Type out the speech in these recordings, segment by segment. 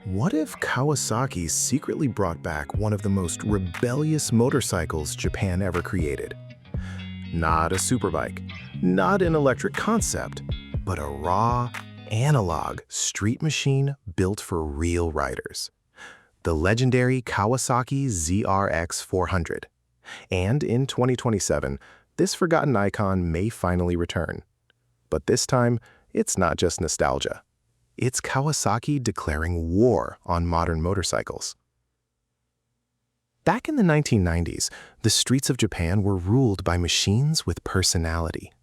What if Kawasaki secretly brought back one of the most rebellious motorcycles Japan ever created? Not a superbike, not an electric concept, but a raw, analog street machine built for real riders. The legendary Kawasaki ZRX400. And in 2027, this forgotten icon may finally return. But this time, it's not just nostalgia. It's Kawasaki declaring war on modern motorcycles. Back in the 1990s, the streets of Japan were ruled by machines with personality.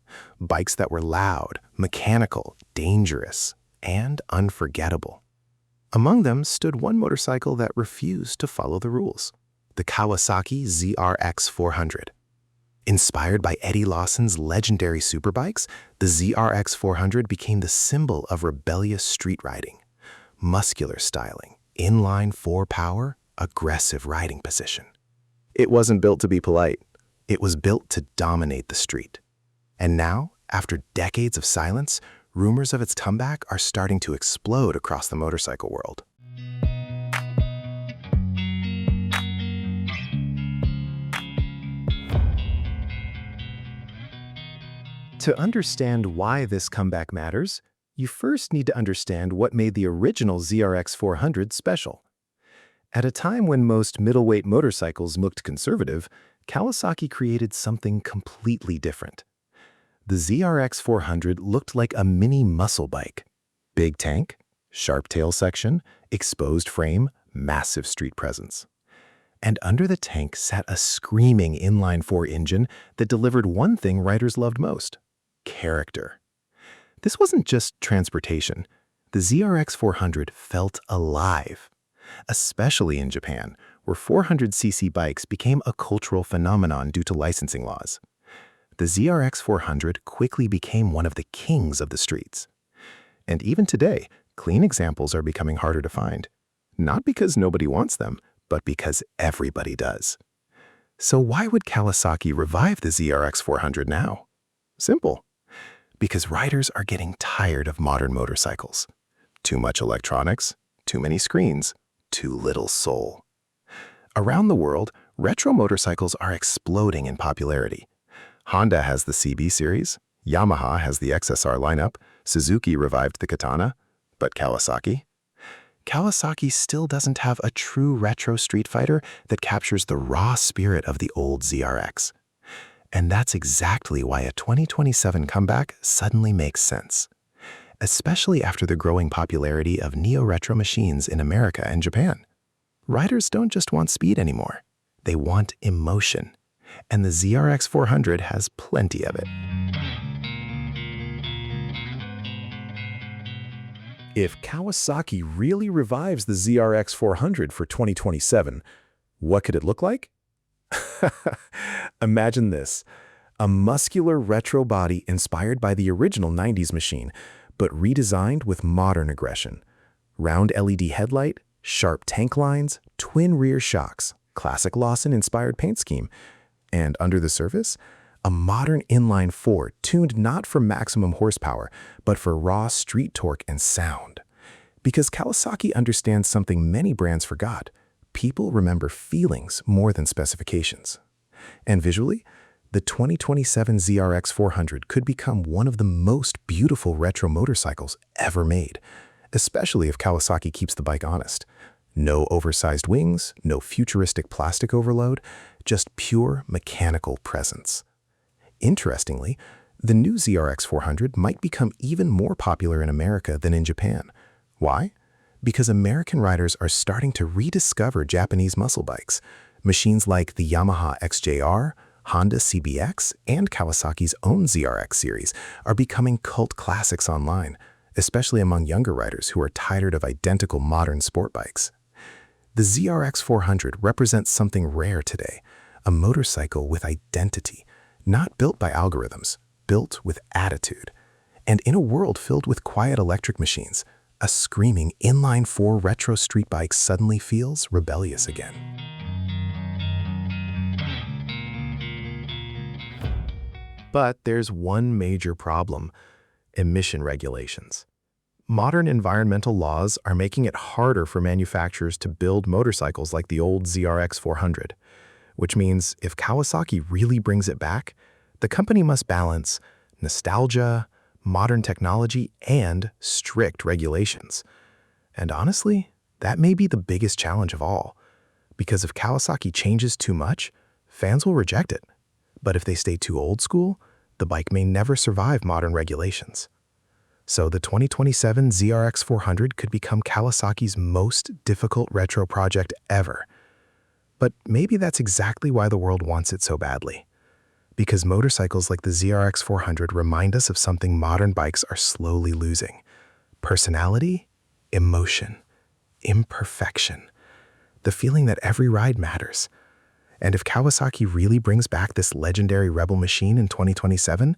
Bikes that were loud, mechanical, dangerous, and unforgettable. Among them stood one motorcycle that refused to follow the rules, the Kawasaki ZRX400. Inspired by Eddie Lawson's legendary superbikes, the ZRX400 became the symbol of rebellious street riding. Muscular styling, inline-four power, aggressive riding position. It wasn't built to be polite. It was built to dominate the street. And now, after decades of silence, rumors of its comeback are starting to explode across the motorcycle world. To understand why this comeback matters, you first need to understand what made the original ZRX400 special. At a time when most middleweight motorcycles looked conservative, Kawasaki created something completely different. The ZRX400 looked like a mini muscle bike. Big tank, sharp tail section, exposed frame, massive street presence. And under the tank sat a screaming inline-four engine that delivered one thing riders loved most: character. This wasn't just transportation. The ZRX400 felt alive, especially in Japan, where 400cc bikes became a cultural phenomenon due to licensing laws. The ZRX400 quickly became one of the kings of the streets. And even today, clean examples are becoming harder to find. Not because nobody wants them, but because everybody does. So why would Kawasaki revive the ZRX400 now? Simple. Because riders are getting tired of modern motorcycles. Too much electronics, too many screens, too little soul. Around the world, retro motorcycles are exploding in popularity. Honda has the CB series, Yamaha has the XSR lineup, Suzuki revived the Katana, but Kawasaki? Kawasaki still doesn't have a true retro street fighter that captures the raw spirit of the old ZRX. And that's exactly why a 2027 comeback suddenly makes sense. Especially after the growing popularity of neo-retro machines in America and Japan. Riders don't just want speed anymore. They want emotion. And the ZRX400 has plenty of it. If Kawasaki really revives the ZRX400 for 2027, what could it look like? Imagine this: a muscular retro body inspired by the original 90s machine, but redesigned with modern aggression. Round LED headlight, sharp tank lines, twin rear shocks, classic Lawson-inspired paint scheme. And under the surface, a modern inline-four tuned not for maximum horsepower, but for raw street torque and sound. Because Kawasaki understands something many brands forgot: people remember feelings more than specifications. And visually, the 2027 ZRX400 could become one of the most beautiful retro motorcycles ever made, especially if Kawasaki keeps the bike honest. No oversized wings, no futuristic plastic overload, just pure mechanical presence. Interestingly, the new ZRX400 might become even more popular in America than in Japan. Why? Because American riders are starting to rediscover Japanese muscle bikes. Machines like the Yamaha XJR, Honda CBX, and Kawasaki's own ZRX series are becoming cult classics online, especially among younger riders who are tired of identical modern sport bikes. The ZRX400 represents something rare today: a motorcycle with identity, not built by algorithms, built with attitude. And in a world filled with quiet electric machines, a screaming inline-four retro street bike suddenly feels rebellious again. But there's one major problem: emission regulations. Modern environmental laws are making it harder for manufacturers to build motorcycles like the old ZRX400, which means if Kawasaki really brings it back, the company must balance nostalgia, modern technology, and strict regulations. And honestly, that may be the biggest challenge of all, because if Kawasaki changes too much, fans will reject it. But if they stay too old school, the bike may never survive modern regulations. So the 2027 ZRX400 could become Kawasaki's most difficult retro project ever. But maybe that's exactly why the world wants it so badly. Because motorcycles like the ZRX400 remind us of something modern bikes are slowly losing: personality, emotion, imperfection, the feeling that every ride matters. And if Kawasaki really brings back this legendary rebel machine in 2027,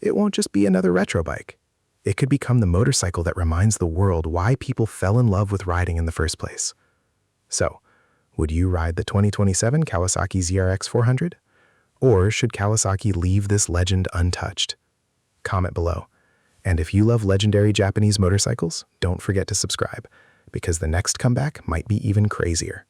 it won't just be another retro bike. It could become the motorcycle that reminds the world why people fell in love with riding in the first place. So, would you ride the 2027 Kawasaki ZRX400? Or should Kawasaki leave this legend untouched? Comment below. And if you love legendary Japanese motorcycles, don't forget to subscribe, because the next comeback might be even crazier.